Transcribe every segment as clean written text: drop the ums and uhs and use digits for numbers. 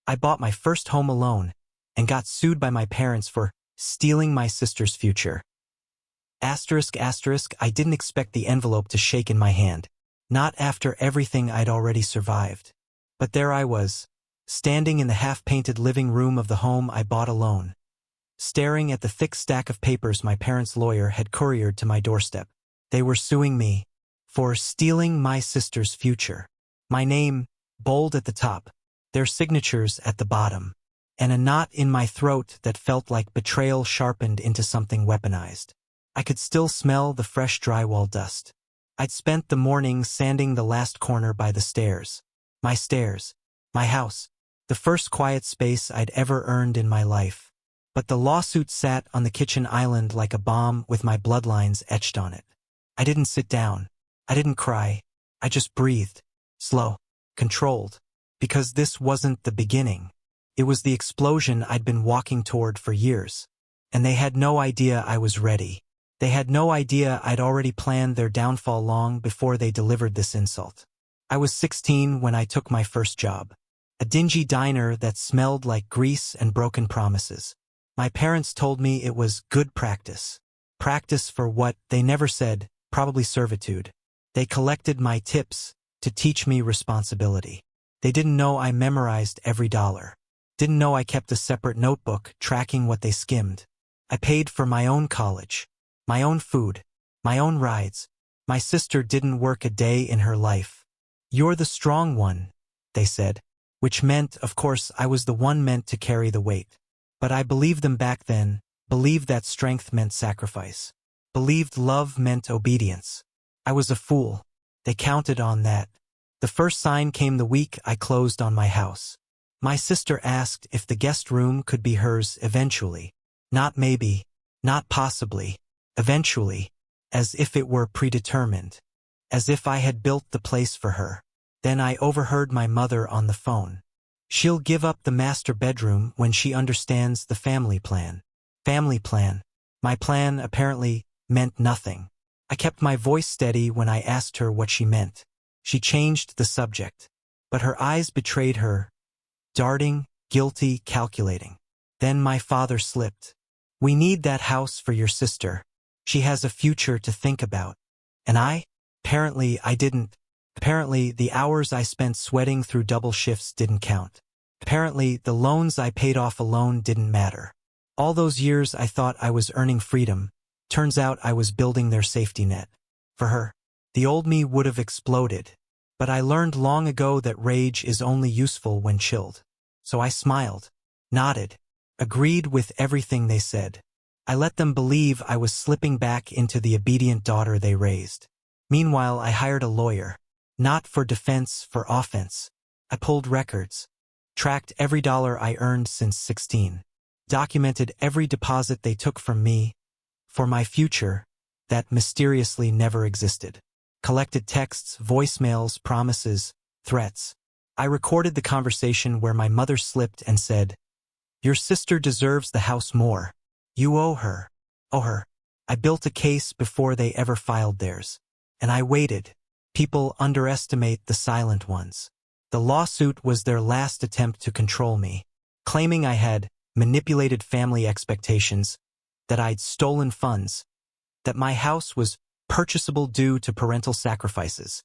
I bought my first home alone and got sued by my parents for stealing my sister's future. Asterisk asterisk, I didn't expect the envelope to shake in my hand. Not after everything I'd already survived. But there I was, standing in the half-painted living room of the home I bought alone, staring at the thick stack of papers my parents' lawyer had couriered to my doorstep. They were suing me for stealing my sister's future. My name, bold at the top, their signatures at the bottom, and a knot in my throat that felt like betrayal sharpened into something weaponized. I could still smell the fresh drywall dust. I'd spent the morning sanding the last corner by the stairs. My house, the first quiet space I'd ever earned in my life. But the lawsuit sat on the kitchen island like a bomb with my bloodlines etched on it. I didn't sit down. I didn't cry. I just breathed. Slow. Controlled. Because this wasn't the beginning. It was the explosion I'd been walking toward for years. And they had no idea I was ready. They had no idea I'd already planned their downfall long before they delivered this insult. I was 16 when I took my first job. A dingy diner that smelled like grease and broken promises. My parents told me it was good practice. Practice for what, they never said, probably servitude. They collected my tips to teach me responsibility. They didn't know I memorized every dollar. Didn't know I kept a separate notebook tracking what they skimmed. I paid for my own college, my own food, my own rides. My sister didn't work a day in her life. You're the strong one, they said, which meant, of course, I was the one meant to carry the weight. But I believed them back then, believed that strength meant sacrifice. Believed love meant obedience. I was a fool. They counted on that. The first sign came the week I closed on my house. My sister asked if the guest room could be hers eventually. Not maybe, not possibly, eventually, as if it were predetermined. As if I had built the place for her. Then I overheard my mother on the phone. She'll give up the master bedroom when she understands the family plan. Family plan. My plan apparently meant nothing. I kept my voice steady when I asked her what she meant. She changed the subject. But her eyes betrayed her. Darting, guilty, calculating. Then my father slipped. We need that house for your sister. She has a future to think about. And I? Apparently I didn't. Apparently the hours I spent sweating through double shifts didn't count. Apparently the loans I paid off alone didn't matter. All those years I thought I was earning freedom. Turns out I was building their safety net. For her, the old me would have exploded. But I learned long ago that rage is only useful when chilled. So I smiled, nodded, agreed with everything they said. I let them believe I was slipping back into the obedient daughter they raised. Meanwhile, I hired a lawyer. Not for defense, for offense. I pulled records. Tracked every dollar I earned since 16. Documented every deposit they took from me. For my future, that mysteriously never existed. Collected texts, voicemails, promises, threats. I recorded the conversation where my mother slipped and said, "Your sister deserves the house more. You owe her." Owe her. I built a case before they ever filed theirs. And I waited. People underestimate the silent ones. The lawsuit was their last attempt to control me, claiming I had manipulated family expectations, that I'd stolen funds, that my house was purchasable due to parental sacrifices.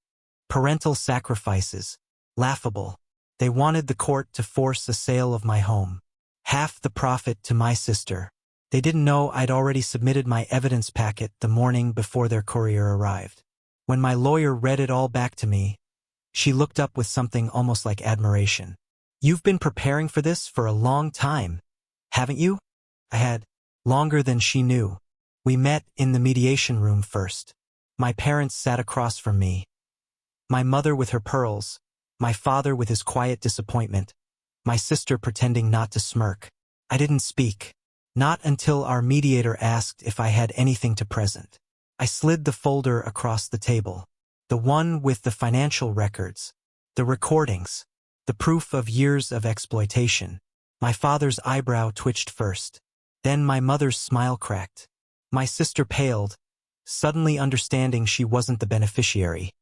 Parental sacrifices. Laughable. They wanted the court to force a sale of my home. Half the profit to my sister. They didn't know I'd already submitted my evidence packet the morning before their courier arrived. When my lawyer read it all back to me, she looked up with something almost like admiration. "You've been preparing for this for a long time, haven't you?" I had. Longer than she knew. We met in the mediation room first. My parents sat across from me. My mother with her pearls, my father with his quiet disappointment, my sister pretending not to smirk. I didn't speak. Not until our mediator asked if I had anything to present. I slid the folder across the table. The one with the financial records, the recordings, the proof of years of exploitation. My father's eyebrow twitched first. Then my mother's smile cracked. My sister paled, suddenly understanding she wasn't the beneficiary.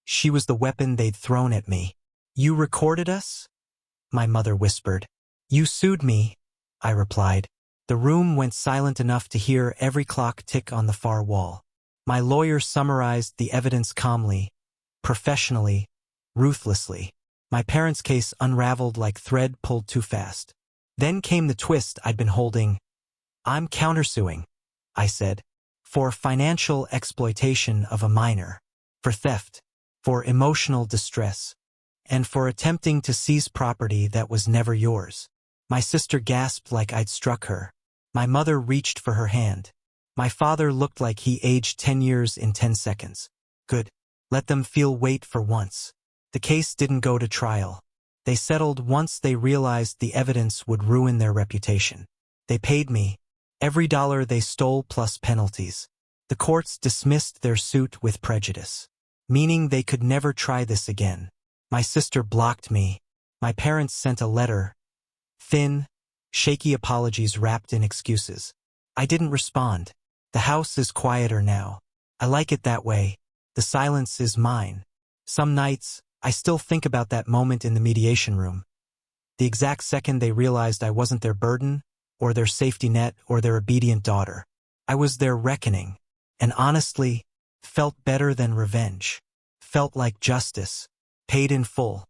She was the weapon they'd thrown at me. "You recorded us?" my mother whispered. You sued me, I replied. The room went silent enough to hear every clock tick on the far wall. My lawyer summarized the evidence calmly, professionally, ruthlessly. My parents' case unraveled like thread pulled too fast. Then came the twist I'd been holding. I'm countersuing, I said, for financial exploitation of a minor, for theft, for emotional distress, and for attempting to seize property that was never yours. My sister gasped like I'd struck her. My mother reached for her hand. My father looked like he aged 10 years in 10 seconds. Good. Let them feel weight for once. The case didn't go to trial. They settled once they realized the evidence would ruin their reputation. They paid me every dollar they stole plus penalties. The courts dismissed their suit with prejudice, meaning they could never try this again. My sister blocked me. My parents sent a letter. Thin, shaky apologies wrapped in excuses. I didn't respond. The house is quieter now. I like it that way. The silence is mine. Some nights, I still think about that moment in the mediation room. The exact second they realized I wasn't their burden, or their safety net, or their obedient daughter. I was their reckoning, and honestly, felt better than revenge. Felt like justice, paid in full.